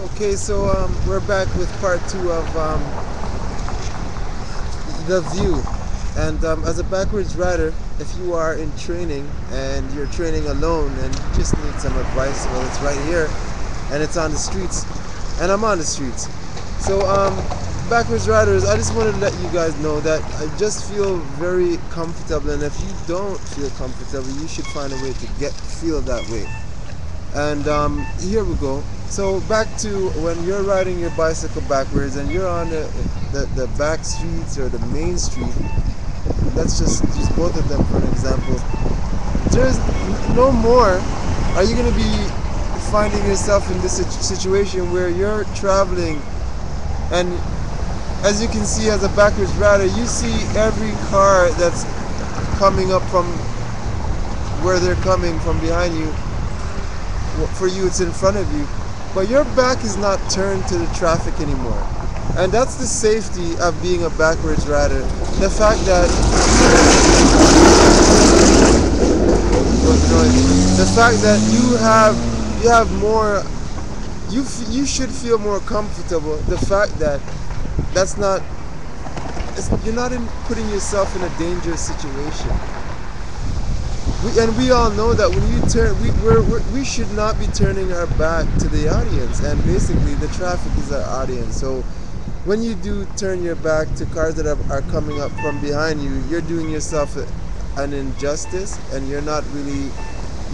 Okay, so we're back with part two of the view. And as a backwards rider, if you are in training and you're training alone and you just need some advice, well, it's right here and it's on the streets, and I'm on the streets. So, backwards riders, I just wanted to let you guys know that I just feel very comfortable, and if you don't feel comfortable, you should find a way to feel that way. And here we go. So back to when you're riding your bicycle backwards and you're on the back streets or the main street. Let's just use both of them for an example. There's no more are you going to be finding yourself in this situation where you're traveling, and as you can see, as a backwards rider, you see every car that's coming up from where they're coming from behind you. For you, it's in front of you, but your back is not turned to the traffic anymore. And that's the safety of being a backwards rider. The fact that you have more, you should feel more comfortable. The fact that that's not, you're not putting yourself in a dangerous situation. And we all know that when you turn, we should not be turning our back to the audience, and basically the traffic is our audience. So when you do turn your back to cars that are coming up from behind you, you're doing yourself an injustice, and you're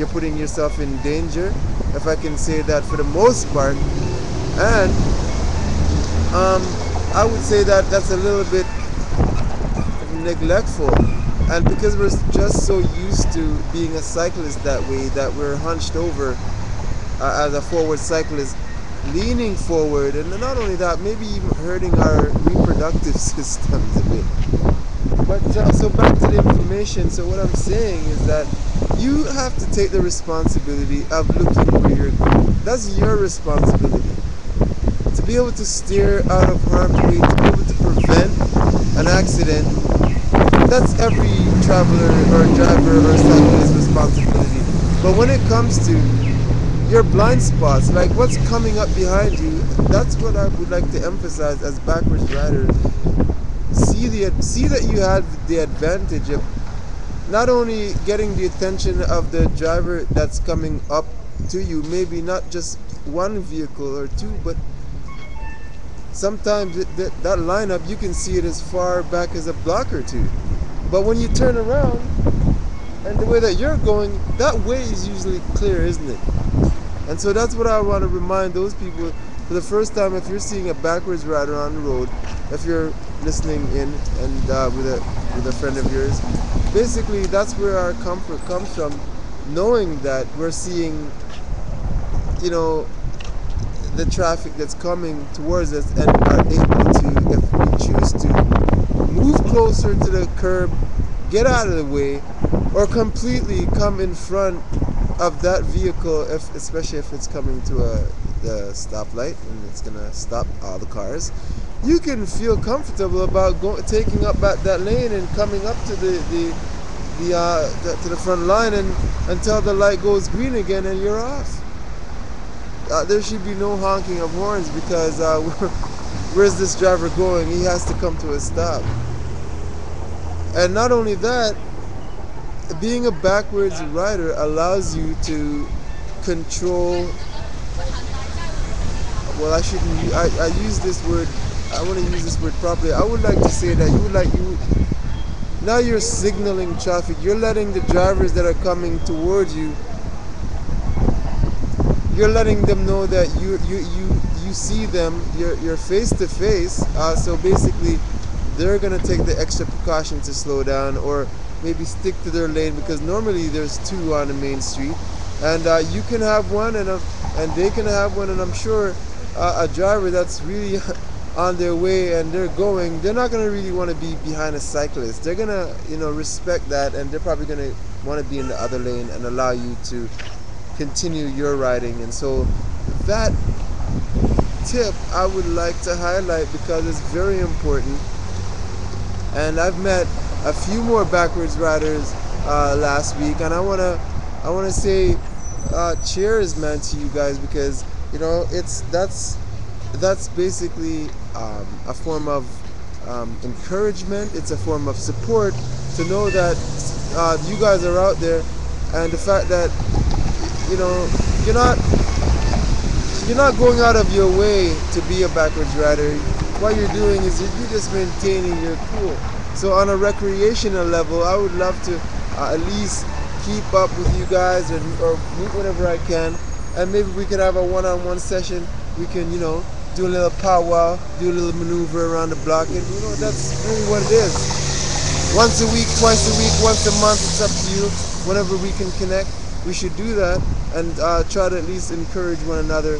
putting yourself in danger, if I can say that for the most part. And I would say that that's a little bit neglectful. And because we're just so used to being a cyclist that way, that we're hunched over as a forward cyclist, leaning forward, and not only that, maybe even hurting our reproductive systems a bit. But so back to the information. So what I'm saying is that you have to take the responsibility of looking where you're going. That's your responsibility. To be able to steer out of harm's way, to be able to prevent an accident. That's every traveler or driver or cyclist's responsibility. But when it comes to your blind spots, like what's coming up behind you, that's what I would like to emphasize as backwards riders. See that you have the advantage of not only getting the attention of the driver that's coming up to you, maybe not just one vehicle or two, but sometimes that lineup, you can see it as far back as a block or two. But when you turn around, and the way that you're going, that way is usually clear, isn't it? And so that's what I want to remind those people for the first time. If you're seeing a backwards rider on the road, if you're listening in and with a friend of yours, basically that's where our comfort comes from, knowing that we're seeing, the traffic that's coming towards us, and are able to, if we choose to, move closer to the curb, get out of the way, or completely come in front of that vehicle, especially if it's coming to the stoplight and it's gonna stop all the cars. You can feel comfortable about taking up that lane and coming up to the front line, and until the light goes green again and you're off. There should be no honking of horns, because where's this driver going? He has to come to a stop. And not only that, being a backwards rider allows you to control, well, I use this word, I want to use this word properly. I would like to say that now you're signaling traffic. You're letting the drivers that are coming towards you, you're letting them know that you see them, you're face to face. So basically, they're gonna take the extra precaution to slow down, or maybe stick to their lane, because normally there's two on the main street, and you can have one, and they can have one, and I'm sure a driver that's really on their way and they're not gonna really want to be behind a cyclist. They're gonna respect that, and they're probably gonna want to be in the other lane and allow you to continue your riding. And so that tip I would like to highlight, because it's very important. And I've met a few more backwards riders last week, and I wanna say cheers, man, to you guys, because You know, that's basically a form of encouragement. It's a form of support to know that you guys are out there, and the fact that you know you're not you're not going out of your way to be a backwards rider. What you're doing is you're just maintaining your cool. So on a recreational level, I would love to at least keep up with you guys, or meet whenever I can, and maybe we could have a one-on-one session. We can, do a little powwow, do a little maneuver around the block, and that's really what it is. Once a week, twice a week, once a month, it's up to you. Whenever we can connect, we should do that, and try to at least encourage one another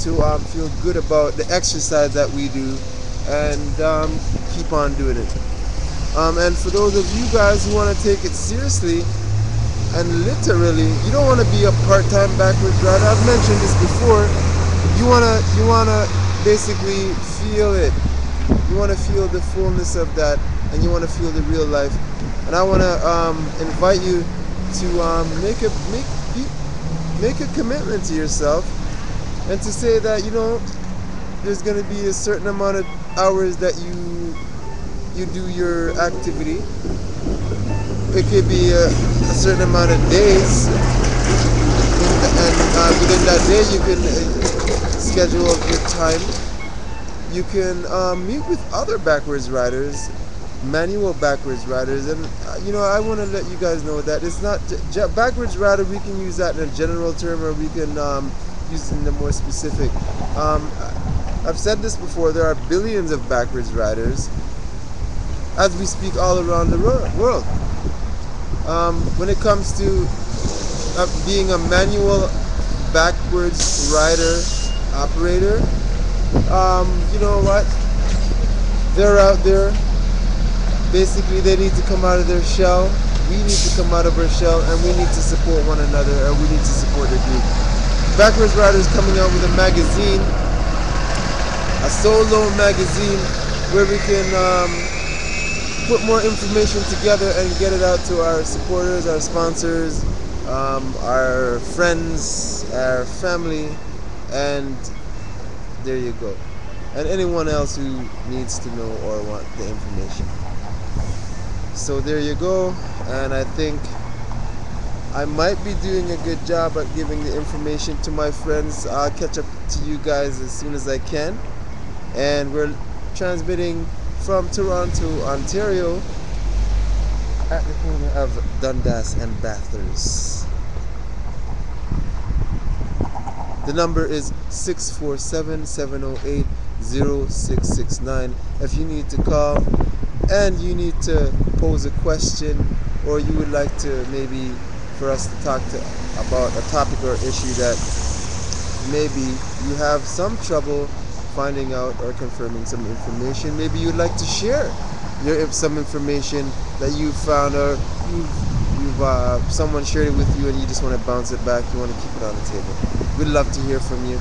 to feel good about the exercise that we do, and keep on doing it. And for those of you guys who want to take it seriously and literally, you don't want to be a part-time backwards rider. I've mentioned this before. You wanna basically feel it. You want to feel the fullness of that, and you want to feel the real life. And I want to invite you to make a commitment to yourself, and to say that there's going to be a certain amount of hours that you do your activity. It could be a certain amount of days, and within that day you can schedule a good time. You can meet with other backwards riders, manual backwards riders, and I want to let you guys know that it's not backwards rider. We can use that in a general term, or we can use it in the more specific. I've said this before. There are billions of backwards riders as we speak all around the world. When it comes to being a manual backwards rider operator, you know what? They're out there. Basically, they need to come out of their shell. We need to come out of our shell, and we need to support one another, and we need to support the group. Backwards Rider is coming out with a magazine, a solo magazine, where we can put more information together and get it out to our supporters, our sponsors, our friends, our family, and there you go. And anyone else who needs to know or want the information. So there you go, and I think I might be doing a good job at giving the information to my friends. I'll catch up to you guys as soon as I can. And we're transmitting from Toronto, Ontario, at the corner of Dundas and Bathurst. The number is 647-708-0669. If you need to call and you need to pose a question, or you would like to maybe for us to talk about a topic or issue that maybe you have some trouble finding out or confirming some information, maybe you'd like to share some information that you found, or someone shared it with you and you just want to bounce it back, you want to keep it on the table. We'd love to hear from you.